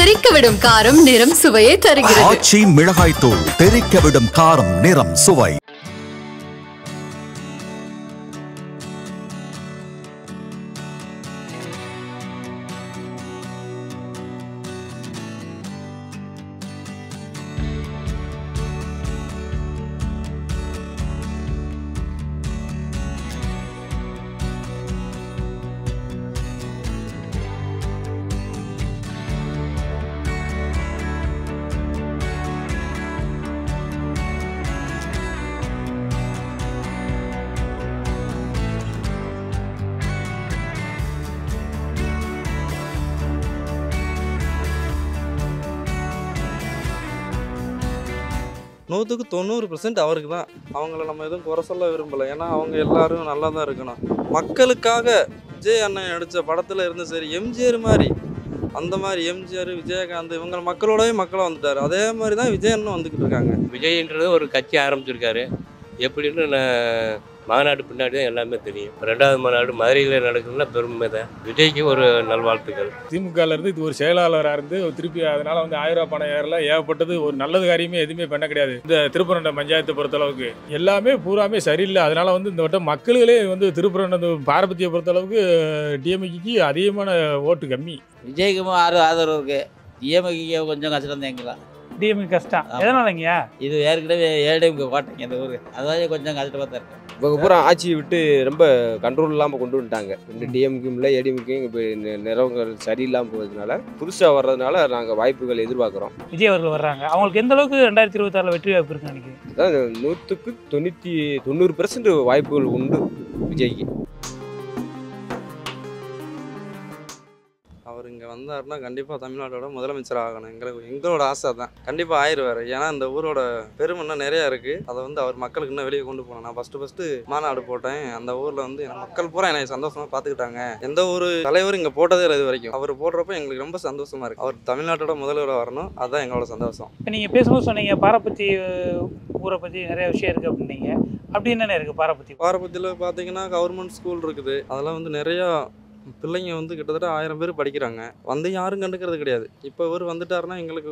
தெறிக்கவிடும் காரம் நிறம் சுவையை தருகிறது. ஆச்சி மிளகாய் தூள் தெறிக்கவிடும் காரம் நிறம் சுவை. நூற்றுக்கு 90% அவருக்கு தான். அவங்கள நம்ம எதுவும் குறை சொல்ல விரும்பலை. ஏன்னா அவங்க எல்லாரும் நல்லா தான் இருக்கணும். மக்களுக்காக விஜய் அண்ணன் நடித்த படத்தில் இருந்து சரி, எம்ஜிஆர் மாதிரி அந்த மாதிரி எம்ஜிஆர் விஜயகாந்த் இவங்க மக்களோடவே மக்களாக வந்துட்டார். அதே மாதிரி தான் விஜய் அண்ணன் வந்துக்கிட்டு இருக்காங்க. விஜய்ன்றது ஒரு கட்சி ஆரம்பிச்சிருக்காரு. எப்படின்னு மாநாடு பின்னாடி தான் எல்லாமே தெரியும். 2வது மாநாடு மதுரையில் நடக்குதுன்னா பெருமை தான். விஜய்க்கு ஒரு நல்வாழ்த்துக்கள். திமுகலேருந்து இது ஒரு செயலாளராக இருந்து திருப்பி அதனால் 1000 ரூபா பணம் ஏறலாம் ஏகப்பட்டது. ஒரு நல்லது காரியமே எதுவுமே பண்ண கிடையாது. இந்த திருப்பரண்டம் பஞ்சாயத்தை பொறுத்தளவுக்கு எல்லாமே பூராமே சரியில்லை. அதனால் இந்த வட்டம் மக்களே திருப்பரண்டம் பாரபத்தியை பொறுத்தளவுக்கு டிஎம்கேக்கு அதிகமான ஓட்டு கம்மி. விஜய்க்கு ஆதரவு இருக்குது. டிஎம்கே கொஞ்சம் கஷ்டம் தான் எங்கெல்லாம். டிஎம்கே கஷ்டம் எதனாலங்க? இது ஏற்கனவே ஏடிஎம்கே கோட்டைங்க இந்த ஊருக்கு. அதாவது கொஞ்சம் கஷ்டமாக தான் இருக்கு. இவங்க பூரா ஆட்சியை விட்டு ரொம்ப கண்ட்ரோல் இல்லாமல் கொண்டு வந்துட்டாங்க. இந்த டிஎம்கேயும் இல்லை ஏடிஎம்கேயும் இப்போ நிறவங்கள் சரியில்லாமல் போகிறதுனால புதுசாக வர்றதுனால நாங்கள் வாய்ப்புகள் எதிர்பார்க்குறோம். விஜய் அவர்கள் வர்றாங்க. அவங்களுக்கு எந்த அளவுக்கு 2026 வெற்றி வாய்ப்பு இருக்குன்னு நினைக்கிறேன்? அதான் 100க்கு 90% வாய்ப்புகள் உண்டு விஜய்க்கு. அவர் இங்கே வந்தாருன்னா கண்டிப்பாக தமிழ்நாட்டோட முதலமைச்சர் ஆகணும். எங்களோட ஆசை தான். கண்டிப்பாக ஆயிடுவார். ஏன்னா இந்த ஊரோட பெருமை இன்னும் நிறையா இருக்குது. அதை அவர் மக்களுக்கு இன்னும் வெளியே கொண்டு போகணும். நான் ஃபஸ்ட்டு மாநாடு போட்டேன். அந்த ஊரில் என் மக்கள் பூரா என்னை சந்தோஷமாக பார்த்துக்கிட்டாங்க. எந்த ஒரு தலைவரும் இங்கே போட்டதே இல்லை இது வரைக்கும். அவர் போடுறப்ப எங்களுக்கு ரொம்ப சந்தோஷமாக இருக்குது. அவர் தமிழ்நாட்டோட முதல்வராக வரணும். அதுதான் எங்களோட சந்தோஷம். இப்போ நீங்கள் பேசும்போது சொன்னீங்க பாரபத்தி ஊரை பற்றி நிறைய விஷயம் இருக்குது அப்படின்னீங்க. அப்படி என்னென்ன இருக்குது பாரபத்தியில்? பார்த்தீங்கன்னா கவர்மெண்ட் ஸ்கூல் இருக்குது. அதெல்லாம் நிறையா பிள்ளைங்க கிட்டத்தட்ட 1000 பேர் படிக்கிறாங்க. யாரும் கண்டுக்கிறது கிடையாது. இப்போ இவர் வந்துட்டாருன்னா எங்களுக்கு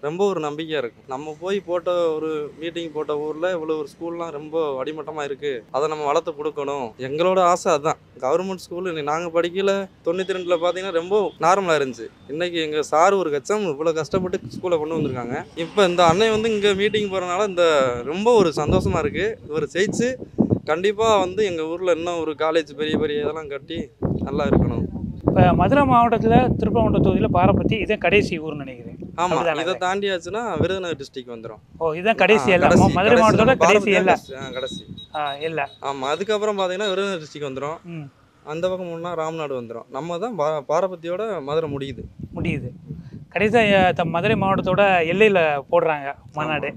ரொம்ப ஒரு நம்பிக்கையாக இருக்கும். நம்ம போய் போட்ட ஒரு மீட்டிங் போட்ட ஊரில் இவ்வளோ ஒரு ஸ்கூல்லாம் ரொம்ப அடிமட்டமாக இருக்குது. அதை நம்ம வளர்த்து கொடுக்கணும். எங்களோட ஆசை அதுதான். கவர்மெண்ட் ஸ்கூல் நாங்கள் படிக்கல 92ல் பார்த்தீங்கன்னா ரொம்ப நார்மலாக இருந்துச்சு. இன்றைக்கி எங்கள் சார் ஒரு கட்சம் இவ்வளோ கஷ்டப்பட்டு ஸ்கூலை கொண்டு வந்திருக்காங்க. இப்போ இந்த அண்ணன் இங்கே மீட்டிங் போகிறனால ரொம்ப ஒரு சந்தோஷமாக இருக்குது. இவர் ஜெயிச்சு கண்டிப்பாக எங்கள் ஊரில் இன்னும் ஒரு காலேஜ் பெரிய பெரிய இதெல்லாம் கட்டி நல்லா இருக்கணும். இப்போ மதுரை மாவட்டத்தில் திருப்பரங்குன்றம் தொகுதியில் பாரபத்தி இதான் கடைசி ஊர்னு நினைக்கிறேன். ஆமாம், இதை தாண்டியாச்சுன்னா விருதுநகர் டிஸ்ட்ரிக்ட் வந்துடும். ஓ, இதுதான் கடைசி எல்லாம் மதுரை மாவட்டத்தோட கடைசி எல்லாம் கடைசி இல்லை. ஆமாம், அதுக்கப்புறம் பார்த்தீங்கன்னா விருதுநகர் டிஸ்ட்ரிக்ட் வந்துடும். அந்த பக்கம் முன்னா ராம்நாடு வந்துடும். நம்ம தான் பாரபத்தியோட மதுரை முடியுது. கடைசியாக மதுரை மாவட்டத்தோட எல்லையில் போடுறாங்க மாநாடு.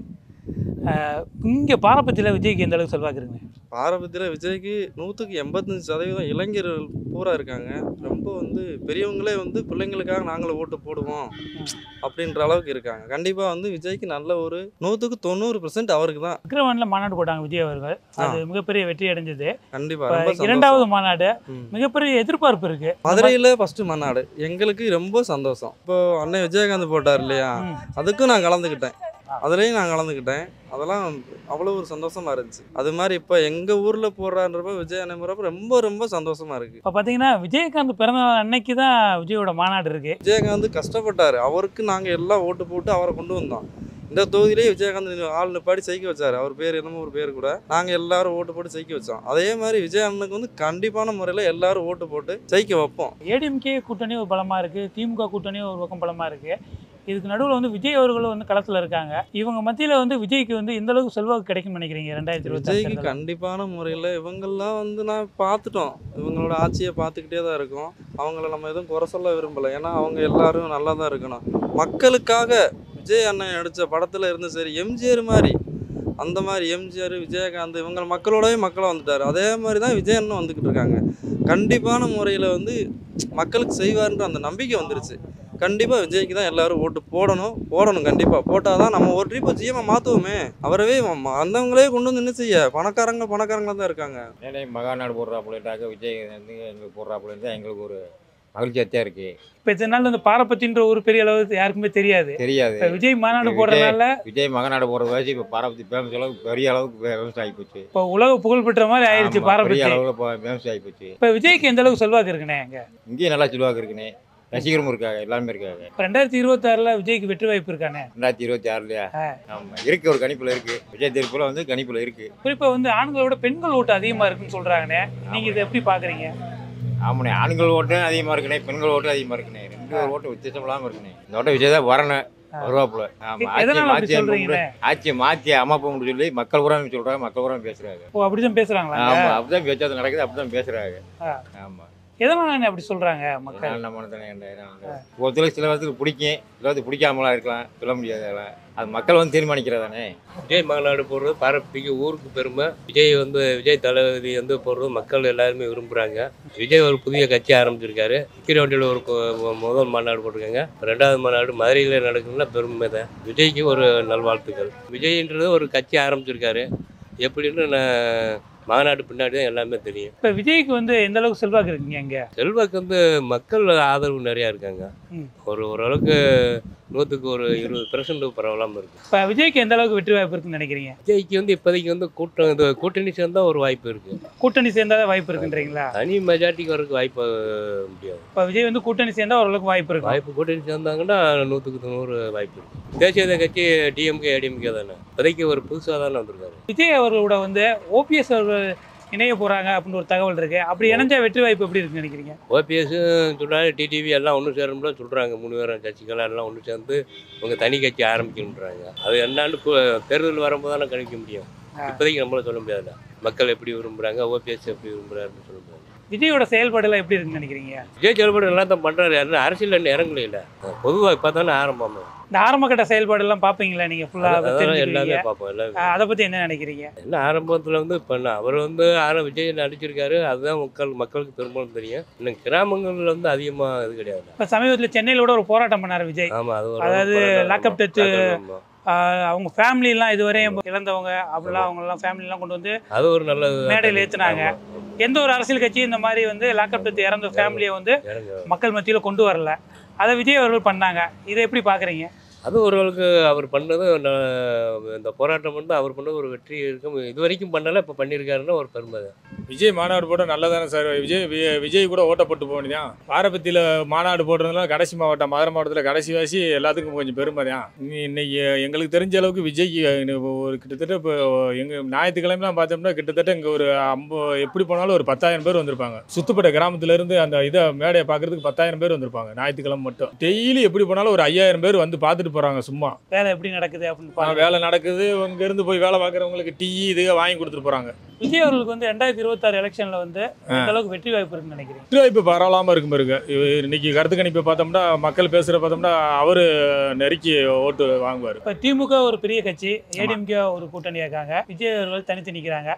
இங்கே பாரபத்தியில் விஜய்க்கு எந்த அளவுக்கு செல்வாக்கு இருக்குங்க? பாரபத்தியில் விஜய்க்கு 100க்கு 85% இளைஞர்கள் பூரா இருக்காங்க. ரொம்ப பெரியவங்களே பிள்ளைங்களுக்காக நாங்களும் ஓட்டு போடுவோம் அப்படின்ற அளவுக்கு இருக்காங்க. கண்டிப்பாக விஜய்க்கு நல்ல ஒரு 100க்கு 90% அவருக்கு தான். விக்ரவாண்டில் மாநாடு போட்டாங்க விஜய் அவர்கள். அது மிகப்பெரிய வெற்றி அடைஞ்சது. கண்டிப்பாக 2வது மாநாடு மிகப்பெரிய எதிர்பார்ப்பு இருக்கு. மதுரையில் ஃபர்ஸ்ட் மாநாடு எங்களுக்கு ரொம்ப சந்தோஷம். இப்போ அண்ணன் விஜயகாந்த் போட்டார் இல்லையா, அதுக்கும் நான் கலந்துக்கிட்டேன். அதுலேயும் நான் கலந்துக்கிட்டேன். அதெல்லாம் அவ்வளோ ஒரு சந்தோஷமாக இருந்துச்சு. அது மாதிரி இப்போ எங்கள் ஊரில் போடுறான்றப்ப விஜய் அண்ணன் போகிறப்ப ரொம்ப ரொம்ப சந்தோஷமாக இருக்குது. இப்போ பார்த்தீங்கன்னா விஜயகாந்த் பிறந்த அன்னைக்கு தான் விஜயோட மாநாடு இருக்குது. விஜயகாந்த் கஷ்டப்பட்டார். அவருக்கு நாங்கள் எல்லாம் ஓட்டு போட்டு அவரை கொண்டு வந்தோம். இந்த தொகுதியிலே விஜயகாந்த் ஆள் நிப்பாடி ஜெயிக்க வச்சார். அவர் பேர் என்னமோ ஒரு பேர் கூட நாங்கள் எல்லாரும் ஓட்டு போட்டு ஜெயிக்க வச்சோம். அதே மாதிரி விஜய் அண்ணனுக்கு கண்டிப்பான முறையில் எல்லாரும் ஓட்டு போட்டு ஜெயிக்க வைப்போம். ஏடிஎம்கே கூட்டணி ஒரு பலமாக இருக்குது, திமுக கூட்டணி ஒரு பக்கம் பலமாக இருக்குது. இதுக்கு நடுவில் விஜய் அவர்கள் களத்தில் இருக்காங்க. இவங்க மத்தியில் விஜய்க்கு எந்த அளவுக்கு செல்வாக்கு கிடைக்கும்னு நினைக்கிறீங்க 2026? விஜய்க்கு கண்டிப்பான முறையில் இவங்கெல்லாம் நான் பார்த்துட்டோம். இவங்களோட ஆட்சியை பார்த்துக்கிட்டே தான் இருக்கோம். அவங்கள நம்ம எதுவும் குறை சொல்ல விரும்பலை. ஏன்னா அவங்க எல்லாரும் நல்லா தான் இருக்கணும். மக்களுக்காக விஜய் அண்ணன் நடித்த படத்தில் இருந்து சரி, எம்ஜிஆர் மாதிரி அந்த மாதிரி எம்ஜிஆர் விஜயகாந்த் இவங்க மக்களோடவே மக்களாக வந்துட்டார். அதே மாதிரி தான் விஜய் அண்ணன் வந்துக்கிட்டு இருக்காங்க. கண்டிப்பான முறையில் மக்களுக்கு செய்வார்ன்ற அந்த நம்பிக்கை வந்துருச்சு. கண்டிப்பாக விஜய்க்கு தான் எல்லாரும் ஓட்டு போடணும். கண்டிப்பாக போட்டால் தான் நம்ம ஒரு ட்ரிப் ஜிஎம்ஐ மாற்றுவோமே. அவரவே அந்தவங்களே கொண்டு என்ன செய்ய பணக்காரங்களாக தான் இருக்காங்க. ஏன்னா மகாநாடு போடுறாப்புலட்டாக்க விஜய் எங்களுக்கு போடுறாப்புல இருந்தால் எங்களுக்கு ஒரு மகிழ்ச்சியாக தான் இருக்கு. இப்போ இத்தனை நாள் அந்த பாரபத்தின்ற ஒரு பெரிய அளவு யாருக்குமே தெரியாது. இப்போ விஜய் மாநாடு போடுறதுனால விஜய் மகநாடு போடுறது வச்சு இப்போ பாரபத்தி ஃபேமஸ் அளவுக்கு பெரிய அளவுக்கு ஃபேமஸ் ஆகி போச்சு. இப்போ உலக புகழ்பெற்ற மாதிரி ஆயிடுச்சு பாரபத்தி. பெரிய அளவில் ஃபேமஸ் ஆகி போச்சு. இப்போ விஜய்க்கு எந்த அளவுக்கு செல்வாக்கு இருக்குண்ணே? இங்கேயும் நல்லா செல்வாக்கு இருக்குண்ணே. ரசிகரும் இருக்காங்க, எல்லாருமே இருக்காங்க. இப்போ 2026 விஜய்க்கு வெற்றி வாய்ப்பு இருக்கானே? 2026 ஆமாம் இருக்கு, ஒரு கணிப்பில் இருக்கு. விஜய் திருப்பூரில் வந்து கணிப்பில் இருக்கு. குறிப்பாக வந்து ஆண்களோட பெண்கள் ஓட்டு அதிகமாக இருக்குன்னு சொல்கிறாங்கண்ணே. நீங்கள் இதை எப்படி பார்க்குறீங்க? ஆமாண்ணே, ஆண்கள் ஓட்டு அதிகமாக இருக்குண்ணே, பெண்கள் ஓட்டு அதிகமாக இருக்குண்ணே. ரெண்டு ஓட்டு வித்தியாசம் இல்லாமல் இருக்குண்ணே. இந்த ஓட்ட விஜய் தான் வரணும் வருவாப்புல. ஆட்சியை மாற்றி அமைப்போம்னு சொல்லி மக்கள் பூரா சொல்றாங்க, மக்கள் பூரா பேசுறாங்க. ஓ அப்படிதான் பேசுறாங்களா? ஆமா அப்படிதான் பேச்சாது நடக்குது, அப்படிதான் பேசுறாங்க. ஆமா எதனால அப்படி சொல்றாங்க மக்கள்? ஒருத்தருக்கு சில பேருக்கு பிடிக்கும், சில பேருக்கு பிடிக்காமலாம் இருக்கலாம், சொல்ல முடியாது. அது மக்கள் வந்து தீர்மானிக்கிறதானே. விஜய் மாநாடு போடுறது பாரம்பரிய ஊருக்கு பெருமை. விஜய் தளபதி வந்து போடுறது மக்கள் எல்லாருமே விரும்புகிறாங்க. விஜய் ஒரு புதிய கட்சி ஆரம்பிச்சிருக்காரு. கீரவண்டியில் ஒரு முதல் மாநாடு போட்டிருக்காங்க. 2வது மாநாடு மதுரையில் நடக்குதுன்னா பெருமை தான். விஜய்க்கு ஒரு நல்வாழ்த்துக்கள். விஜய்ன்றது ஒரு கட்சி ஆரம்பிச்சிருக்காரு. எப்படின்னு மாநாடு பின்னாடி தான் எல்லாமே தெரியும். இப்போ விஜய்க்கு வந்து எந்த அளவுக்கு செல்வாக்கு இருக்குங்க? இங்கே செல்வாக்கு வந்து மக்கள் ஆதரவு நிறையா இருக்காங்க. ஓரளவுக்கு 100க்கு ஒரு 20% பரவலாமல் இருக்குது. இப்போ விஜய்க்கு எந்த அளவுக்கு வெற்றி வாய்ப்பு இருக்குன்னு நினைக்கிறீங்க? விஜய்க்கு வந்து இப்போதைக்கு வந்து கூட்டணி சேர்ந்தால் ஒரு வாய்ப்பு இருக்குது. கூட்டணி சேர்ந்தால் வாய்ப்பு இருக்குன்றீங்களா? தனி மெஜாரிட்டிக்கு வரதுக்கு வாய்ப்பு முடியாது. இப்போ விஜய் வந்து கூட்டணி சேர்ந்தால் ஓரளவுக்கு வாய்ப்பு இருக்கு. கூட்டணி சேர்ந்தாங்கன்னா 100க்கு 100 வாய்ப்பு இருக்குது. தேசிய கட்சி டிஎம்கே ஏடிஎம்கே தானே, இப்போதைக்கு ஒரு புதுசாக தானே வந்திருக்காரு. விஜய் அவர்களோட வந்து ஓபிஎஸ் அவர்கள் இணைய போகிறாங்க அப்படின்னு ஒரு தகவல் இருக்கு. அப்படி இணைஞ்சா வெற்றி வாய்ப்பு எப்படி இருக்குன்னு நினைக்கிறீங்க? ஓபிஎஸ் சொல்கிறாங்க, டிடிவி எல்லாம் ஒன்று சேரணும்னு சொல்கிறாங்க. 3 பேரும் கட்சிகள் எல்லாம் ஒன்று சேர்ந்து உங்கள் தனி கட்சி ஆரம்பிக்கணுன்றாங்க. அது என்னான்னு தேர்தல் வரும்போது தானே கணிக்க முடியும். இப்போதைக்கு நம்மளால சொல்ல முடியாதுல்ல. மக்கள் எப்படி விரும்புகிறாங்க, ஓபிஎஸ் எப்படி விரும்புகிறாருன்னு சொல்ல முடியாது. விஜயோட செயல்பாடுலாம் எப்படி இருக்குன்னு நினைக்கிறீங்க? விஜய் செயல்பாடு எல்லாம் தான் பண்ணுறாரு. யாரும் அரசியல் இன்னும் இறங்கல இல்லை. பொதுவாக இப்போ தானே ஆரம்பம். இந்த ஆரம்ப கட்ட செயல்பாடு எல்லாம் பார்ப்பீங்களா நீங்கள்? ஃபுல்லாக எல்லாமே பார்ப்போம். எல்லாம் அதை பற்றி என்ன நினைக்கிறீங்க? என்ன ஆரம்பத்தில் வந்து இப்போ அவர் வந்து விஜய் நடிச்சிருக்காரு. அதுதான் மக்களுக்கு பெரும்பாலும் தெரியும். இன்னும் கிராமங்களில் வந்து அதிகமாக இது கிடையாது. இப்போ சமீபத்தில் சென்னையில் கூட ஒரு போராட்டம் பண்ணார் விஜய். ஆமாம், அதாவது லாக்அப் டெத்து அவங்க ஃபேமிலிலாம் இதுவரையும் இழந்தவங்க அப்படிலாம் அவங்கெல்லாம் ஃபேமிலிலாம் கொண்டு வந்து அது ஒரு நல்ல மேடையில் ஏற்றுனாங்க. எந்த ஒரு அரசியல் கட்சியும் இந்த மாதிரி வந்து லாக்அப் டெத்து இறந்த ஃபேமிலியை வந்து மக்கள் மத்தியில் கொண்டு வரல. அதை விஜய் அவர்கள் பண்ணாங்க. இதை எப்படி பார்க்குறீங்க? அது ஓரளவுக்கு அவர் பண்ணது இந்த போராட்டம் வந்து அவர் பண்ணது ஒரு வெற்றி இருக்கும். இது வரைக்கும் பண்ணலை, இப்போ பண்ணியிருக்காருன்னா ஒரு பெருமை தான். விஜய் மாநாடு போட்டால் நல்லதானே சார்? விஜய் கூட ஓட்டப்பட்டு போகணும். பாரபத்தியில் மாநாடு போடுறதுனால கடைசி மாவட்டம் மதுரை மாவட்டத்தில் கடைசி வாசி எல்லாத்துக்கும் கொஞ்சம் பெருமை தான். இன்னைக்கு எங்களுக்கு தெரிஞ்ச அளவுக்கு விஜய்க்கு ஒரு கிட்டத்தட்ட இப்போ எங்கள் ஞாயிற்றுக்கிழமைலாம் பார்த்தோம்னா கிட்டத்தட்ட இங்கே ஒரு எப்படி போனாலும் ஒரு 10,000 பேர் வந்திருப்பாங்க. சுத்தப்பட்ட கிராமத்துலேருந்து அந்த இதை மேடையை பார்க்கறதுக்கு 10,000 பேர் வந்திருப்பாங்க ஞாயிற்றுக்கிழமை மட்டும். டெய்லி எப்படி போனாலும் ஒரு 5,000 பேர் வந்து பார்த்துட்டு போறாங்க. சும்மா வேலை எப்படி நடக்குது அப்படின்னு வேலை நடக்குது. இங்க இருந்து போய் வேலை பார்க்குறவங்களுக்கு டீ இது வாங்கி கொடுத்துட்டு போறாங்க. விஜய் அவர்களுக்கு வந்து 2026 எலெக்ஷன்ல வந்து எந்த அளவுக்கு வெற்றி வாய்ப்பு இருக்குன்னு நினைக்கிறீங்க? வெற்றி வாய்ப்பு பரவலாம இருக்கும் இருக்கு. இன்னைக்கு கருத்து கணிப்பை பார்த்தோம்னா மக்கள் பேசுற பார்த்தோம்னா அவரு நெருக்கி ஓட்டு வாங்குவார். இப்போ திமுக ஒரு பெரிய கட்சி, ஏடிஎம்கே ஒரு கூட்டணியா இருக்காங்க. விஜய் அவர்கள் தனித்து நிற்கிறாங்க.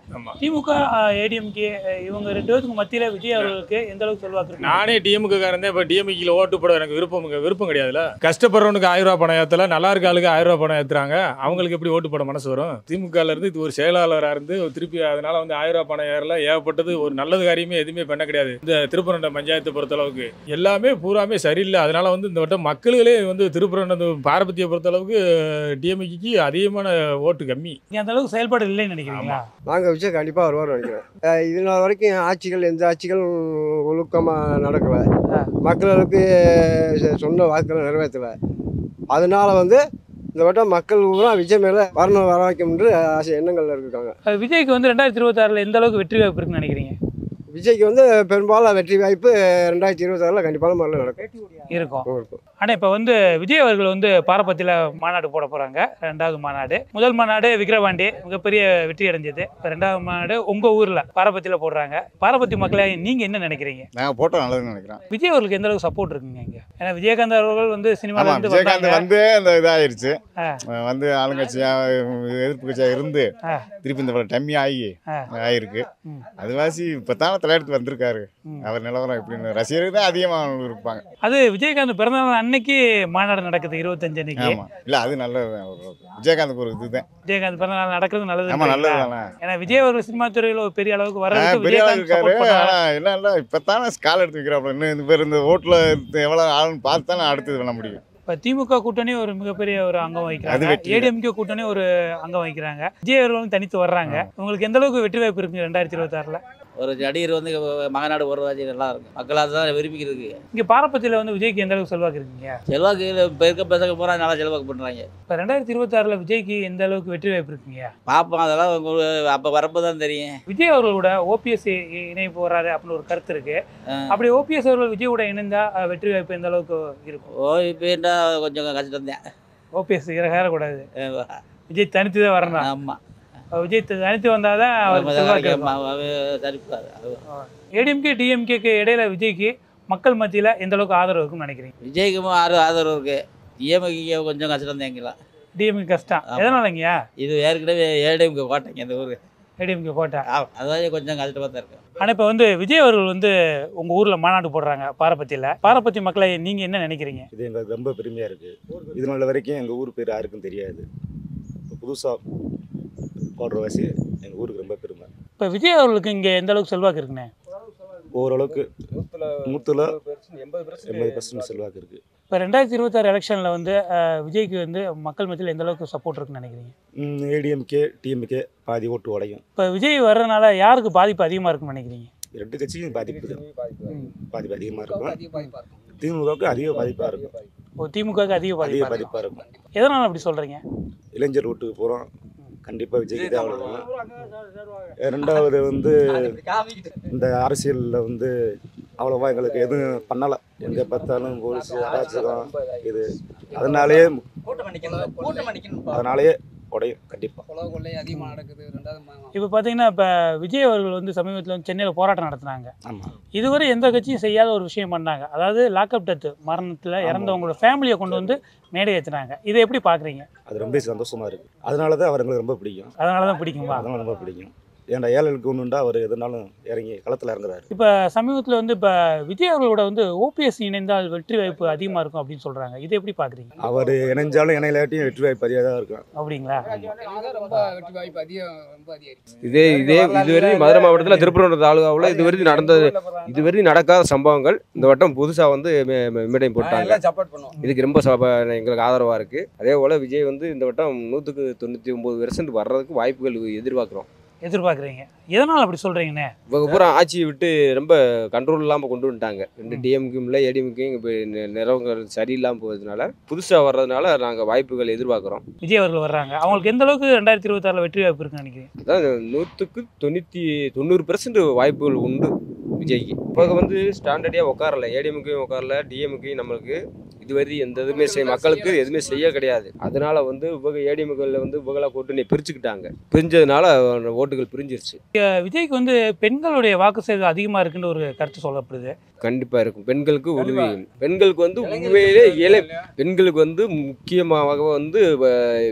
திமுக ஏடிஎம்கே இவங்க 2 பேருக்கு மத்தியில விஜய் அவர்களுக்கு எந்த அளவுக்கு செல்வாக்கு இருக்கு? நானே டிஎம்கே காரன். இப்போ டிஎம்கேல ஓட்டு போட எனக்கு விருப்பம் கிடையாதுல. கஷ்டப்படுறவனுக்கு 1000 ரூபாய் பணம் ஏற்றல, நல்லா இருக்க ஆளுக்கு 1000 ரூபாய் பணம் ஏற்றுறாங்க. அவங்களுக்கு எப்படி ஓட்டு போட மனசு வரும்? திமுகல இருந்து இது ஒரு செயலாளராக இருந்து திருப்பி அதனால வந்து 1000 ரூபாய் பணம் ஏறல, ஏகப்பட்டது ஒரு நல்லது காரியமே எதுவுமே பண்ண கிடையாது. இந்த திருப்பரண்டம் பஞ்சாயத்தை பொறுத்தளவுக்கு எல்லாமே பூராமே சரியில்லை. அதனால வந்து இந்த வட்டம் மக்களே வந்து திருப்பரண்டம் பாரபத்தியை பொறுத்தளவுக்கு டிஎம்கேக்கு அதிகமான ஓட்டு கம்மி. அந்த அளவுக்கு செயல்பாடு இல்லைன்னு நினைக்கிறீங்களா? நாங்கள் விஜய் கண்டிப்பாக வருவார் நினைக்கிறேன். இது நாள் வரைக்கும் ஆட்சிகள் எந்த ஆட்சிகள் ஒழுக்கமாக நடக்கலை, மக்களுக்கு சொன்ன வாக்குகளை நிறைவேற்றலை. அதனால வந்து இந்த வட்டம் மக்கள் பூரா விஜய் மேலே வரணும் வர வைக்கும்ன்று ஆசை எண்ணங்கள் இருக்காங்க. விஜய்க்கு வந்து 2026 எந்த அளவுக்கு வெற்றி வாய்ப்பு இருக்குன்னு நினைக்கிறீங்க? விஜய்க்கு வந்து பெரும்பாலும் வெற்றி வாய்ப்பு 2026 கண்டிப்பாக முறையில் நடக்கும் இருக்கும். ஆனால் இப்போ வந்து விஜய் அவர்கள் வந்து பாரபத்தியில் மாநாடு போட போகிறாங்க. 2வது மாநாடு, முதல் மாநாடு விக்கிரவாண்டி மிகப்பெரிய வெற்றி அடைஞ்சது. இப்போ 2வது மாநாடு உங்கள் ஊரில் பாரபத்தியில் போடுறாங்க. பாரபத்தி மக்களை நீங்கள் என்ன நினைக்கிறீங்க? நாங்கள் போட்டோம் நல்லதுன்னு நினைக்கிறேன். விஜய் அவர்களுக்கு எந்த அளவுக்கு சப்போர்ட் இருக்குங்க இங்கே? ஏன்னா விஜயகாந்த் அவர்கள் வந்து சினிமாவில் வந்து விஜயகாந்த் வந்து அந்த இதாகிருச்சு, வந்து ஆளுங்கட்சியாக எதிர்ப்பு கட்சியாக இருந்து திருப்பி இந்த டம்மி ஆகியிருக்கு. அது வாசி இப்போ தானே தலையெடுத்து வந்திருக்காரு. அவர் நிலவரம் எப்படின்னு ரசிகர்கள் தான் அதிகமாக இருப்பாங்க. அது விஜயகாந்த் பிறந்தநாள் அன்னைக்கு மாநாடு நடக்குது 25 அன்னைக்கு. ஆமாம், இல்லை அது நல்லது. விஜயகாந்துக்கு ஒரு இதுதான். விஜயகாந்த் பிறந்தநாள் நடக்கிறது நல்லது. ஆமாம், நல்லது தானே. ஏன்னா விஜய் அவர்கள் சினிமா துறையில் ஒரு பெரிய அளவுக்கு வர்றதுக்கு பெரிய அளவுக்கு விஜயகாந்த் இருக்காரு. support பண்ணாரு. ஆனால் என்ன இப்போ தானே கால் எடுத்து வைக்கிறாப்புல. இன்னும் இந்த பேர் இந்த ஓட்டில் எவ்வளோ ஆளுன்னு பார்த்து தானே அடுத்தது பண்ண முடியும். இப்போ திமுக கூட்டணி ஒரு மிகப்பெரிய ஒரு அங்கம் வகிக்கிறாங்க, அது வெற்றி. ஏடிஎம்கே கூட்டணி ஒரு அங்கம் வகிக்கிறாங்க, விஜய் அவர்களும் தனித்து வர்றாங்க. உங்களுக்கு எந்த அளவுக்கு வெற்றி வாய்ப்பு இருக்குங்க 2026ல்? ஒரு நடிகர் வந்து மகநாடு போடுறதாச்சு நல்லா இருக்கும். மக்கள் அதுதான் விரும்பிக்கிறது. இங்கே பாரபட்சத்தில் வந்து விஜய்க்கு எந்த அளவுக்கு செல்வாக்கு இருக்குங்க? செல்வாக்கு இப்போ இருக்க பசங்க பூரா நல்லா செல்வாக்கு பண்ணுறாங்க. இப்போ 2026ல் விஜய்க்கு எந்த அளவுக்கு வெற்றி வாய்ப்பு இருக்குங்க? பார்ப்போம், அதெல்லாம் அப்போ வரப்போ தான் தெரியும். விஜய் அவர்களோட ஓபிஎஸ் இணைப்பு வர்றாரு அப்படின்னு ஒரு கருத்து இருக்கு. அப்படி ஓபிஎஸ் அவர்கள் விஜயோட இணைந்தா வெற்றி வாய்ப்பு எந்த அளவுக்கு இருக்கும்? ஓபிஎஸ்னா கொஞ்சம் கஷ்டம் தான். ஓபிஎஸ் ஏறக்கூடாது, விஜய் தனித்து தான் வரணும். ஆமாம், விஜய் தனித்து வந்தால் தான் ஏடிஎம்கே டிஎம்கேக்கு இடையில விஜய்க்கு மக்கள் மத்தியில் எந்த அளவுக்கு ஆதரவு இருக்குன்னு நினைக்கிறீங்க? விஜய்க்கு ஆதரவு இருக்கு. டிஎம்கே கொஞ்சம் கஷ்டம் தான். எங்கெல்லாம் டிஎம்கே கஷ்டம். எதனாலங்கய்யா? இது ஏற்கனவே ஏடிஎம்கே கோட்டைங்க இந்த ஊர். ஏடிஎம்கே கோட்டை அதாவது கொஞ்சம் கஷ்டமாக தான் இருக்கு. ஆனால் இப்போ வந்து விஜய் அவர்கள் வந்து உங்கள் ஊரில் மாநாடு போடுறாங்க பாரபத்தியில். பாரபத்தி மக்களை நீங்கள் என்ன நினைக்கிறீங்க? இது எங்களுக்கு ரொம்ப பெருமையாக இருக்குது. இது நாள் வரைக்கும் எங்கள் ஊர் பேர் யாருக்கும் தெரியாது. இப்போ புதுசாக போடுற வாசி எங்கள் ஊருக்கு ரொம்ப பெருமை. இப்போ விஜய் அவர்களுக்கு இங்கே எந்த அளவுக்கு செல்வாக்கு இருக்குண்ணே? ஓரளவுக்கு 80% செல்வாக்கு இருக்குது. இப்போ 2026 எலெக்ஷனில் வந்து விஜய்க்கு வந்து மக்கள் மத்தியில் எந்த அளவுக்கு சப்போர்ட் இருக்குன்னு நினைக்கிறீங்க? ஏடிஎம்கே டிஎம்கே பாதி ஓட்டு உடையும். இப்போ விஜய் வர்றதுனால யாருக்கு பாதிப்பு அதிகமாக இருக்குன்னு நினைக்கிறீங்க? ரெண்டு கட்சிக்கும் பாதிப்பு தான். பாதிப்பு அதிகமாக இருக்கும். திமுகவுக்கு அதிக பாதிப்பாக இருக்கும். இப்போ திமுகவுக்கு அதிக பாதிப்பாக இருக்கும். எதனால் அப்படி சொல்கிறீங்க? இளைஞர் ஓட்டுக்கு போகிறோம், கண்டிப்பாக விஜய்க்கு தான் அவ்வளோதான். ரெண்டாவது வந்து இந்த அரசியலில் வந்து அவ்வளோவா எங்களுக்கு எதுவும் பண்ணலை. எங்கே பார்த்தாலும் போலீஸ் அராஜகம் இது. அதனாலேயே உடையும் கண்டிப்பாக. இப்போ பார்த்தீங்கன்னா இப்போ விஜய் அவர்கள் வந்து சமீபத்தில் வந்து சென்னையில் போராட்டம் நடத்தினாங்க. ஆமாம், இதுவரை எந்த கட்சியும் செய்யாத ஒரு விஷயம் பண்ணாங்க. அதாவது லாக்அப் டெத்து, மரணத்தில் இறந்தவங்களோட ஃபேமிலியை கொண்டு வந்து மேடை ஏற்றினாங்க. இதை எப்படி பார்க்குறீங்க? அது ரொம்ப சந்தோஷமாக இருக்குது. அதனால தான் அவங்களுக்கு ரொம்ப பிடிக்கும். அதனால தான் பிடிக்குமா? அதனால ரொம்ப பிடிக்கும். ஏன்டா ஏழைகளுக்கு ஒன்றுண்டா அவர் எதுனாலும் இறங்கி களத்தில் இறங்குறாரு. இப்போ சமீபத்தில் வந்து இப்போ விஜய் அவர்களோட வந்து ஓபிஎஸ் இணைந்தால் வெற்றி வாய்ப்பு அதிகமாக இருக்கும் அப்படின்னு சொல்கிறாங்க. இதை எப்படி பார்க்குறீங்க? அவர் இணைஞ்சாலும் இணையிலாட்டியும் வெற்றி வாய்ப்பு அதிகமாக தான் இருக்கும். அப்படிங்களா? இதுவரை மதுரை மாவட்டத்தில் திருப்பரங்குன்றம் தாலுகாவில் இதுவரை நடக்காத சம்பவங்கள் இந்த வட்டம் புதுசாக வந்து மீடியம் போட்டாங்க. இதுக்கு ரொம்ப எங்களுக்கு ஆதரவாக இருக்குது. அதே போல் விஜய் வந்து இந்த வட்டம் 199% வர்றதுக்கு வாய்ப்புகள் எதிர்பார்க்குறீங்க. எதனால் அப்படி சொல்கிறீங்கண்ணே? இவங்க பூரா ஆட்சியை விட்டு ரொம்ப கண்ட்ரோல் இல்லாமல் கொண்டு வந்துட்டாங்க. ரெண்டு டிஎம்கேயும் இல்லை ஏடிஎம்கேயும் இப்போ நிறவங்கள் சரியில்லாமல் போகிறதுனால புதுசாக வர்றதுனால நாங்கள் வாய்ப்புகள் எதிர்பார்க்குறோம். விஜய் அவர்கள் வர்றாங்க, அவங்களுக்கு எந்த அளவுக்கு 2026 வெற்றி வாய்ப்பு இருக்குன்னு நினைக்கிறீங்க? அதான் 90% வாய்ப்புகள் உண்டு விஜய்க்கு. இப்போ வந்து ஸ்டாண்டர்டியாக உட்காரல, ஏடிஎம்கேயும் உட்காரல, டிஎம்கேயும் நம்மளுக்கு இதுவரை எந்த எதுவுமே மக்களுக்கு எதுவுமே செய்ய கிடையாது. அதனால வந்து இவங்க ஏடிஎம்கேல வந்து இவங்களா கூட்டணி பிரிச்சுக்கிட்டாங்க. பிரிஞ்சதுனால ஓட்டுகள் பிரிஞ்சிருச்சு. விஜய்க்கு வந்து பெண்களுடைய வாக்கு சேவை அதிகமாக இருக்குன்னு ஒரு கருத்து சொல்லப்படுது. கண்டிப்பாக இருக்கும். பெண்களுக்கு வந்து உண்மையிலே பெண்களுக்கு வந்து முக்கியமாக வந்து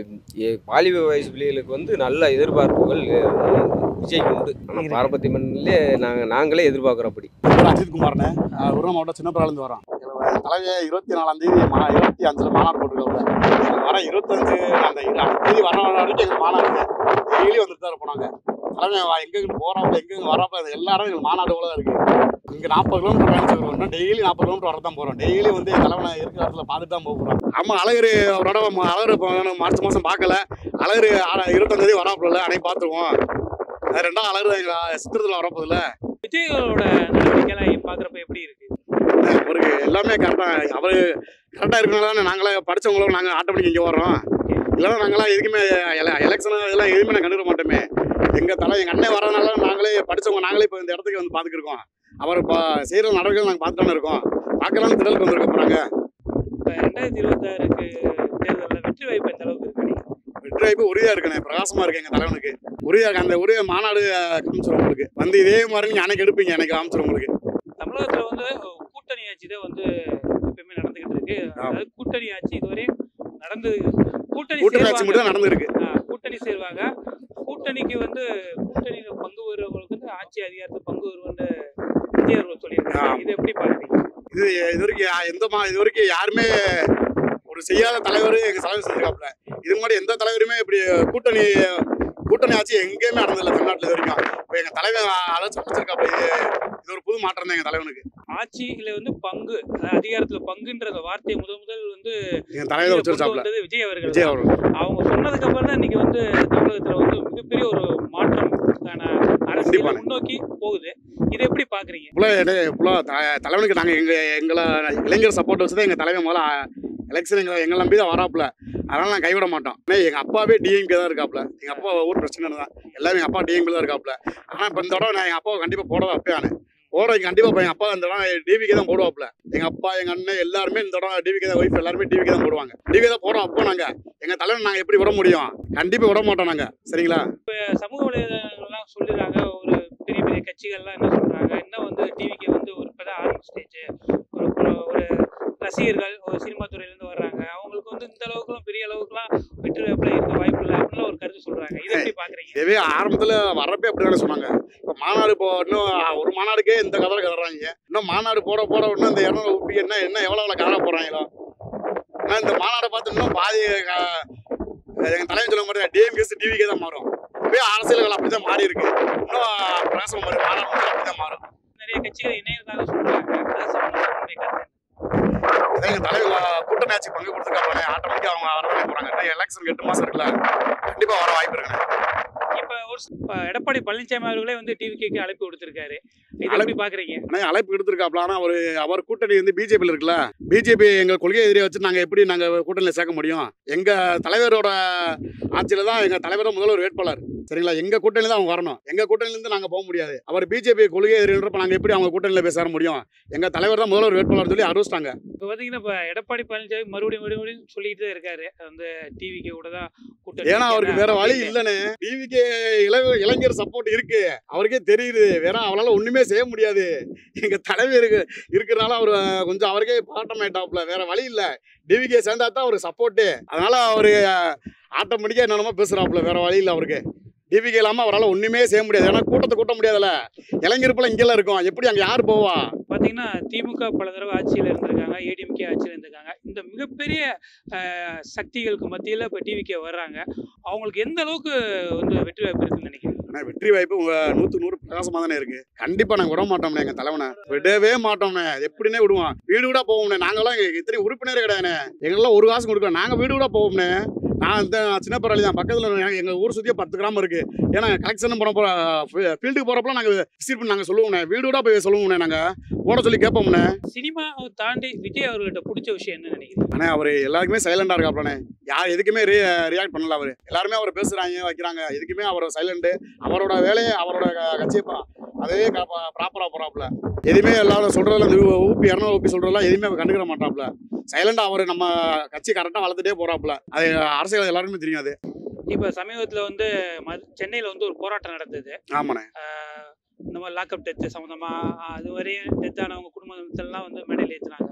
பாலிவ வயசு பிள்ளைகளுக்கு வந்து நல்ல எதிர்பார்ப்புகள் விஜய்க்கு உண்டு. ஆனால் பாரபத்தி மண்ணிலே நாங்களே எதிர்பார்க்குறோம். அப்படி அஜித் குமார்னு உருவ மாவட்டம் சின்னப்பராலேருந்து வரோம். தலைவர் 24ஆம் தேதி 25 மாநாடு போட்டுருக்காங்க. வர 25 அந்த தேதி வர வரைக்கும் எங்களுக்கு மாநாடு டெய்லி வந்துட்டு தான் போனாங்க. தலைவர் எங்கெங்க போகிறாப்ப எங்கெங்க வராப்ப எல்லாரும் எங்களுக்கு மாநாடு போல தான் இருக்குது. இங்கே 40 கிலோமீட்டர் பயணிச்சுக்கிறோம்னா டெய்லி 40 கிலோமீட்டர் வர தான் போகிறோம். டெய்லி வந்து தலைவனை இருக்கிற இடத்துல பார்த்துட்டு தான் போகிறோம். ஆமாம், அழகர் அவரோட அழகர் மார்ச் மாதம் பார்க்கல. அழகர் 25ஆம் தேதி வராப்பில்ல, அன்னைக்கு பார்த்துருவோம். ரெண்டாவது அழகர் எங்கள் சித்திரத்தில் வரப்போதில்ல. விஜயோட நடவடிக்கைலாம் பார்க்குறப்ப எப்படி இருக்கு? அவருக்கு எல்லாமே கரெக்டாக அவர் கரெக்டாக இருக்கனால தானே நாங்களே படித்தவங்களும் நாங்கள் ஆட்டோமேட்டிக் இங்கே வர்றோம். இல்லைன்னா நாங்களாம் எதுக்குமே எலெக்ஷனு இதெல்லாம் எதுவுமே நான் கண்டுக்க மாட்டோமே. எங்கள் அண்ணன் வரதுனால நாங்களே படித்தவங்க நாங்களே இப்போ இந்த இடத்துக்கு வந்து பார்த்துக்கிருக்கோம். அவர் இப்போ செய்கிற நடவடிக்கைகள் நாங்கள் பார்த்துட்டானே இருக்கோம். பார்க்கலாம் திடலுக்கு வந்திருக்கோம். நாங்கள் இப்போ 2026 தேர்தலில் வெற்றி வாய்ப்பு எந்த அளவுக்கு இருக்கு? வெற்றி வாய்ப்பு உறுதியாக இருக்குண்ணே, பிரகாசமாக இருக்குது. எங்கள் தலைவனுக்கு உறுதியாக இருக்குது. அந்த உறுதியை மாநாடு காமிச்சிடும் உங்களுக்கு. வந்து இதே மாதிரி நீங்கள் அன்னைக்கு எடுப்பீங்க, எனக்கு காமிச்சிடும் உங்களுக்கு. தமிழகத்தில் வந்து கூட்டணி ஆட்சி தான் வந்து எப்பயுமே நடந்துகிட்டு இருக்கு. அதாவது கூட்டணி ஆட்சி இதுவரை நடந்து கூட்டணி ஆட்சி மட்டும் தான் நடந்துருக்கு. கூட்டணி சேர்வாங்க. கூட்டணிக்கு வந்து கூட்டணியில் பங்கு வருவங்களுக்கு வந்து ஆட்சி அதிகாரத்தில் பங்கு வருவன்னு விஜய் அவர்கள் சொல்லியிருக்காங்க. இது எப்படி பார்க்குறீங்க? இது வரைக்கும் இது வரைக்கும் யாருமே ஒரு செய்யாத தலைவர் எங்கள் தலைவர் செஞ்சிருக்காப்புல. இது முன்னாடி எந்த தலைவருமே இப்படி கூட்டணி ஆட்சி எங்கேயுமே நடந்ததில்லை தமிழ்நாட்டில் இது வரைக்கும். இப்போ எங்கள் தலைவர் அழைச்சிருக்காப்புல. இது ஒரு புது மாற்றம் தான் எங்கள் தலைவனுக்கு. ஆட்சியில வந்து பங்கு அதிகாரத்துல பங்குன்ற வார்த்தையை முதல் வந்து எங்கள் தலைவர் வச்சிருக்காப்புல விஜய் அவர்கள். அவங்க சொன்னதுக்கு அப்புறம் தான் இன்னைக்கு வந்து தமிழகத்துல வந்து மிகப்பெரிய ஒரு மாற்றம்கான அரசியல் முன்னோக்கி போகுது. இதை எப்படி பாக்குறீங்க? தலைவனுக்கு நாங்கள் எங்களை இளைஞர் சப்போர்ட் வச்சுதான் எங்கள் தலைவர் முதல்ல எலெக்ஷன் எங்களை நம்பி தான் வராப்புல. அதனால நான் கைவிட மாட்டோம். எங்கள் அப்பாவே டிஎம்கே தான் இருக்காப்புல. எங்கள் அப்பா ஊர் பிரச்சனை தான் எல்லாமே எங்கள் அப்பா டிஎம்கே தான் இருக்காப்புல. ஆனால் இப்போ இந்த தடவை நான் எங்கள் அப்பாவை கண்டிப்பாக போடதான் அப்பயானு போடுறதுக்கு கண்டிப்பாக எங்கள் அப்பா இந்த தடவை டிவிக்கே தான் போடுவாப்புல. எங்கள் அப்பா எங்கள் அண்ணன் எல்லாருமே இந்த தடவை டிவிக்கே தான், ஒய்ஃப் எல்லாருமே டிவிக்கே தான் போடுவாங்க. டிவிக்கே தான் போடுறோம். அப்போ நாங்கள் எங்கள் தலைவன் நாங்கள் எப்படி விட முடியும்? கண்டிப்பாக விட மாட்டோம் நாங்கள். சரிங்களா? இப்போ சமூக வலைதளங்கள்லாம் சொல்லிடுறாங்க, ஒரு பெரிய பெரிய கட்சிகள்லாம் என்ன சொல்கிறாங்க, இன்னும் வந்து டிவிக்கே வந்து ஒரு இப்போதான் ஆரம்ப ஸ்டேஜ், ஒரு ரசிகர்கள் ஒரு சினிமா துறையிலேருந்து வர்றாங்க, அவங்களுக்கு வந்து இந்த அளவுக்குலாம் பெரிய அளவுக்குலாம் வெற்றி வாய்ப்புல இருக்க வாய்ப்பு இல்லை அப்படின்னு ஒரு கருத்து சொல்கிறாங்க. இதை எப்படி பார்க்குறீங்க? இதே ஆரம்பத்தில் வரப்பே அப்படி தானே சொன்னாங்க. இப்போ மாநாடு இன்னும் ஒரு மாநாடுக்கே இந்த கதை கதறாங்க. இன்னும் மாநாடு போட இன்னும் இந்த 200 ஊப்பி என்ன எவ்வளோ கதை போடுறாங்களோ. ஆனால் இந்த மாநாடை பார்த்து இன்னும் பாதி எங்கள் தலைவன் சொல்ல மாதிரி டிஎம்கேஸ் டிவிக்கே தான் மாறும். இப்போயே அரசியல்கள் அப்படி தான் மாறி இருக்கு. இன்னும் பிரகாசம் மாதிரி மாநாடு அப்படி தான் மாறும். நிறைய கட்சிகள் இணையதாக சொல்கிறாங்க. எங்கள் தலைவர் கூட்டணி ஆட்சி பங்கு கொடுத்துருக்காங்க. ஆட்டோமேட்டிக்காக அவங்க வரதானே போகிறாங்க. எலெக்ஷன் 8 மாதம் இருக்குல்ல, கண்டிப்பாக வர வாய்ப்பு இருக்குண்ணே. இப்போ எடப்பாடி பழனிசாமி அவர்களே வந்து டிவிக்கு அழைப்பு கொடுத்துருக்காரு. இதை எப்படி பார்க்குறீங்க? ஆனால் அழைப்பு கொடுத்துருக்காப்ல. ஆனால் அவர் கூட்டணி வந்து பிஜேபியில் இருக்குல்ல. பிஜேபி எங்கள் கொள்கை எதிரியை வச்சு நாங்கள் எப்படி கூட்டணியில் சேர்க்க முடியும்? எங்கள் தலைவரோட ஆட்சியில் தான் எங்கள் தலைவரோட முதல்வர் வேட்பாளர். சரிங்களா? எங்கள் கூட்டணியில் தான் அவங்க வரணும். எங்கள் கூட்டணியிலேருந்து நாங்கள் போக முடியாது. அவர் பிஜேபி கொள்கை எதிரின்றப்ப நாங்கள் எப்படி அவங்க கூட்டணியில் போய் சேர முடியும்? எங்கள் தலைவர் தான் முதல்வர் வேட்பாளர் சொல்லி அறிவிச்சிட்டாங்க. இப்போ பார்த்தீங்கன்னா இப்போ எடப்பாடி பழனிசாமி மறுபடியும் சொல்லிட்டு தான் இருக்காரு, அந்த டிவிக்கு கூட தான் கூட்டணி. ஏன்னா அவருக்கு வேற வழி இல்லைன்னு. டிவிக்கு இளைஞர் சப்போர்ட் இருக்கு, அவருக்கே தெரியுது. வேற அவரால் ஒண்ணுமே செய்ய முடியாது. எங்க தலைவர் இருக்கிறனால அவர் கொஞ்சம் அவருக்கே பாட்டம் ஆயிட்டாப்ல. வேற வழி இல்லை. டிவிக்கே சேர்ந்தா தான் அவருக்கு சப்போர்ட்டு. அதனால அவரு ஆட்டோமேட்டிக்கா என்னென்னமோ பேசுறாப்புல. வேற வழி இல்லை அவருக்கு. டிவிக்கு இல்லாமல் அவரால் ஒன்றுமே செய்ய முடியாது. ஏன்னா கூட்டத்தை கூட்ட முடியாதுல்ல. இளைஞர்ப்பெல்லாம் இங்கெல்லாம் இருக்கும். எப்படி அங்கே யார் போவா? பார்த்தீங்கன்னா திமுக பல தடவை ஆட்சியில் இருந்திருக்காங்க, ஏடிஎம்கே ஆட்சியில் இருந்திருக்காங்க. இந்த மிகப்பெரிய சக்திகளுக்கு மத்தியில் இப்போ டிவிக்கே வர்றாங்க. அவங்களுக்கு எந்த அளவுக்கு வந்து வெற்றி வாய்ப்பு இருக்குன்னு நினைக்கிறேன்? ஆனால் வெற்றி வாய்ப்பு 100 பிரகாசமாக தானே இருக்கு. கண்டிப்பாக நாங்கள் விட மாட்டோம்னே. எங்கள் தலைவனை விடவே மாட்டோம்னே. எப்படின்னே விடுவோம். வீடு கூட போவோம்னே. நாங்களாம் இத்தனை உறுப்பினரே கிடையாதுண்ணே. எங்கெல்லாம் ஒரு காசு கொடுக்கணும். நாங்கள் வீடு கூட போவோம்னே. நான் இந்த சின்ன பரவாயில்ல தான். பக்கத்தில் எங்கள் ஊர் சுற்றியே 10 கிராமம் இருக்குது. ஏன்னா கலெக்ஷன் போன ஃபீல்டுக்கு போகிறப்பலாம் நாங்கள் விசிட் பண்ணி நாங்கள் சொல்லுவோம்ண்ணே. வீடு கூட போய் சொல்லுவோம்ண்ணே. நாங்கள் போட சொல்லி கேட்போம்ண்ணே. சினிமா தாண்டி விஜய் அவர்கிட்ட பிடிச்ச விஷயம் என்ன நினைக்கிறீங்க? ஆனால் அவர் எல்லாருக்குமே சைலண்டாக இருக்காப்லண்ணே. யார் எதுக்குமே ரியாக்ட் பண்ணல. அவர் எல்லாருமே அவர் பேசுகிறாங்க வைக்கிறாங்க. எதுக்குமே அவர் சைலண்டு. அவரோட வேலையை அவரோட கட்சியை அதே ப்ராப்பராக போகிறாப்புல. எதுவுமே எல்லாரும் சொல்கிறதில்ல. இந்த ஊப்பி 200 ஊப்பி சொல்கிறதெல்லாம் எதுவுமே அவர் கண்டுக்கிற மாட்டாப்புல. சைலண்டாக அவர் நம்ம கட்சி கரெக்டாக வளர்த்துட்டே போகிறாப்புல. அது அரசியல் எல்லாருக்குமே தெரியும். அது இப்போ சமீபத்தில் வந்து சென்னையில் வந்து ஒரு போராட்டம் நடந்தது. ஆமாண்ணே. இந்த மாதிரி லாக்அப் டெத்து சம்மந்தமாக அது வரையும் டெத்தானவங்க குடும்பத்தெல்லாம் வந்து மேடையில் ஏற்றுனாங்க.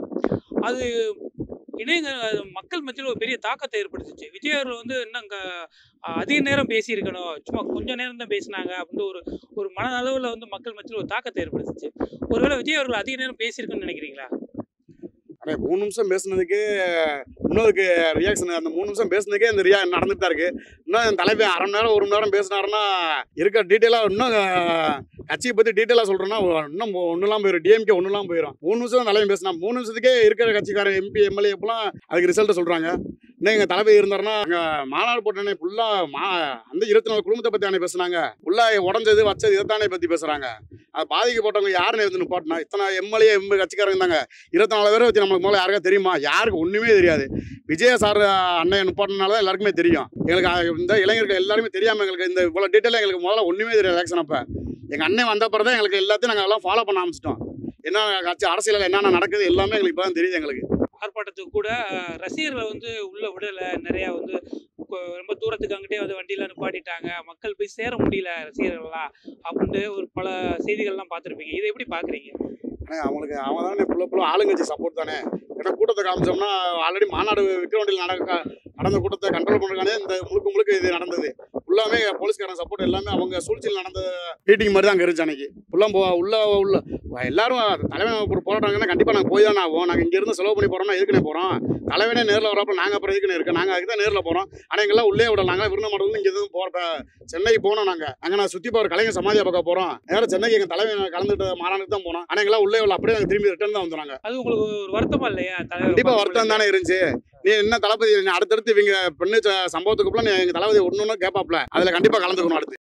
அது மக்கள் மத்தியில் ஒரு பெரிய தாக்கத்தை ஏற்படுத்துச்சு. விஜய் அவர்கள் வந்து இன்னும் அதிக நேரம் பேசியிருக்கணும், சும்மா கொஞ்சம் நேரம் தான் பேசினாங்க அப்படின்னு ஒரு மனநலவில் வந்து மக்கள் மத்தியில் ஒரு தாக்கத்தை ஏற்படுத்துச்சு. ஒருவேளை விஜய் அவர்கள் அதிக நேரம் பேசியிருக்குன்னு நினைக்கிறீங்களா? ஆனால் 3 நிமிஷம் பேசுனதுக்கு இன்னொருக்கு ரியாக்ஷன். அந்த 3 நிமிஷம் பேசுனதுக்கே அந்த நடந்துட்டு தான் இருக்கு. இன்னும் தலைவர் 1/2 மணி நேரம் 1 மணி நேரம் பேசினாருன்னா இருக்க டீட்டெயிலாக இன்னும் கட்சியை பற்றி டீட்டெயிலாக சொல்கிறேன்னா இன்னும் ஒன்றுலாம் போயிடும். டிஎம்கே ஒன்றுலாம் போயிடும். 3 நிமிஷம் தலைவர் பேசினா 3 நிமிஷத்துக்கே இருக்கிற கட்சிக்கார எம்பி எம்எல்ஏ இப்போலாம் அதுக்கு ரிசல்ட்டை சொல்கிறாங்க. இன்னும் எங்கள் தலைவர் இருந்தாருன்னா அங்கே மாநாடு போட்டோன்னே ஃபுல்லாக அந்த 24 குடும்பத்தை பற்றி தானே பேசுனாங்க. ஃபுல்லாக உடஞ்சது வச்சது இதைத்தானே பற்றி பேசுகிறாங்க. அது பாதிக்கப்பட்டவங்க யாருன்னு வந்து நிப்பாட்டினா இத்தனை எம்எல்ஏ கட்சிக்காரங்க இருந்தாங்க. 24 பேரை வச்சு நமக்கு முதல்ல யாருக்கா தெரியுமா? யாருக்கு ஒன்றுமே தெரியாது. விஜய சார் அண்ணன் நிப்பாட்டினால தான் எல்லாருக்குமே தெரியும். எங்களுக்கு இந்த இளைஞர்கள் எல்லாருமே தெரியாமல் எங்களுக்கு இந்த இவ்வளோ டீட்டெயிலாக எங்களுக்கு முதல்ல ஒன்றுமே தெரியாது. எலெக்ஷன் அப்போ எங்கள் அண்ணன் வந்த பிறகு தான் எங்களுக்கு எல்லாத்தையும் நாங்கள் எல்லாம் ஃபாலோ பண்ண ஆரம்பிச்சிட்டோம். என்ன கட்சி அரசியலில் என்னென்ன நடக்குது எல்லாமே எங்களுக்கு இப்போ தான் தெரியுது. எங்களுக்கு ஆர்ப்பாட்டத்துக்கு கூட ரசிகர்களை வந்து உள்ள விடலை. நிறையா வந்து ரொம்ப தூரத்துக்கு அங்கிட்டே வந்து வண்டியில் நிப்பாட்டிட்டாங்க. மக்கள் போய் சேர முடியல ரசிகர்கள்லாம் அப்படின்ட்டு ஒரு பல செய்திகள்லாம் பார்த்துருப்பீங்க. இதை எப்படி பார்க்குறீங்க? ஆனால் அவங்களுக்கு அவன் தானே ஃபுல்லாக ஆளுங்கட்சி சப்போர்ட் தானே. ஏன்னா கூட்டத்தை காமிச்சோம்னா ஆல்ரெடி மாநாடு விக்கிரவாண்டியில் நடந்த கூட்டத்தை கண்ட்ரோல் பண்ணுறதுக்கானே இந்த முழுக்க இது நடந்தது. ஃபுல்லாமே போலீஸ்காரன் சப்போர்ட் எல்லாமே அவங்க சூழ்ச்சியில் நடந்த மீட்டிங் மாதிரி தான் அங்கே இருந்துச்சு அன்னைக்கு. உள்ள எல்லாரும் தலைவன் ஒரு போராட்டம்னா கண்டிப்பாக நாங்கள் போய் தானே ஆகும். நாங்கள் இங்கேருந்து செலவு பண்ணி போகிறோம்னா எதுக்குனே போகிறோம். தலைவனே நேரில் வரப்போ நாங்கள் அப்புறம் எதுக்குன்னு இருக்கோம். நாங்கள் அதுக்கு தான் நேரில் போகிறோம். ஆனால் எங்கெல்லாம் உள்ளே விடல. நாங்கள் விருந்த மாடல் இங்கே எதுவும் போகிற சென்னைக்கு போனோம். நாங்கள் அங்கே நான் சுற்றி போகிற கலைஞர் சமாதியை பார்க்க போகிறோம். நேரம் சென்னைக்கு எங்கள் தலைவன் கலந்துட்டு மாநாட்டுக்கு தான் போனோம். ஆனால் எங்கெல்லாம் உள்ளே விடல. அப்படியே நாங்கள் திரும்பி ரிட்டர்ன் தான் வந்தோம். நாங்கள் அது உங்களுக்கு ஒரு வருத்தமா இல்லையா? கண்டிப்பாக வருத்தம் தானே இருந்துச்சு. நீ என்ன தளபதி அடுத்தடுத்து இவங்க பெண்ணு சம்பவத்துக்கு அப்புறம் எங்கள் தளபதி ஒன்று கேட்பாப்ல அதில் கண்டிப்பாக கலந்துக்கணும். அடுத்து